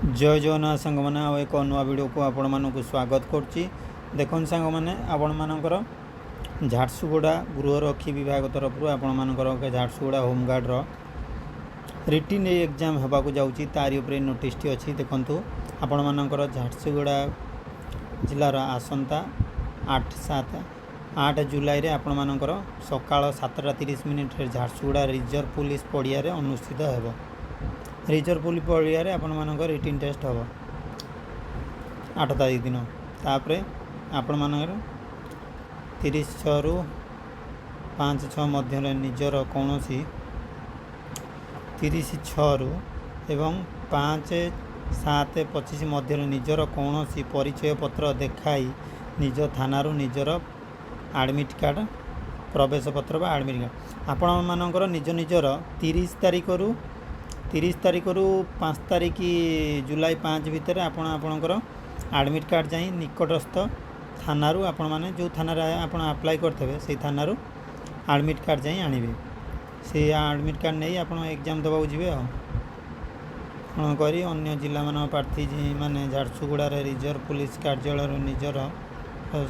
जय जगन्नाथ सांग मैंने एक नुआ वीडियो को आपण मानक स्वागत करुच्ची। देखो सांग मैंने आपण मानकर झारसुगुड़ा गृहरक्षी विभाग तरफ आपण मानकर झारसुगुड़ा होमगार्ड रिटिन एग्जाम होगा जाऊँगी तारी उपरे नोटिस टी अच्छी देखु आपण मानकर झारसुगुड़ा जिलार आसंता 8 जुलाई रे आपण मानकर सकाळ 7:30 झारसुगुड़ा रिजर्व पुलिस पड़िया अनुष्ठित होगा। रिजर्व पुलिस पड़िया आपण मानकर रिटिन टेस्ट हम 8 तारीख दिन तापर आपण मानकर 30/6 रु 5/6 मध्य निजर कौन 30/6 रु एवं 5/7/25 मध्य निजर कौन परिचय पत्र देखाई निज थाना निजर एडमिट कार्ड प्रवेश पत्र बा एडमिट कार्ड आपण मानकर निज निजर 30 तारीख रु 5 तारीख जुलाई 5 भितर आपण आपणकर एडमिट कार्ड जाई निकटस्थ थाना आपण माने जो थाना आपण अप्लाई करते से थाना एडमिट कार्ड जाई आनिबे। से एडमिट कार्ड नहीं आपण एग्जाम दबाऊ जीवे आपण करी अन्य जिला मान प्रार्थी माने झारसुगुड़ा रिजर्व पुलिस कार्यालय निजर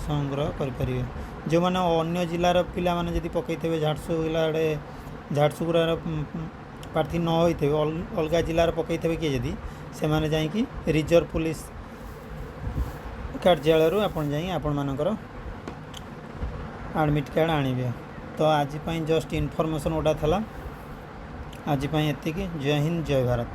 संग्रह करें। जो मैंने अन्य जिलार पिला माने जदि पकईथे झारसुगुड़ा प्रार्थी न होते अलग जिलार पकईथे किए जदि से माने जाइए रिजर्व पुलिस कार्यालय आपण जाई आपण मानकर एडमिट कार्ड आनिबे। तो आज जस्ट इनफॉरमेशन गोटा था आज एतिकी। जय हिंद जय भारत।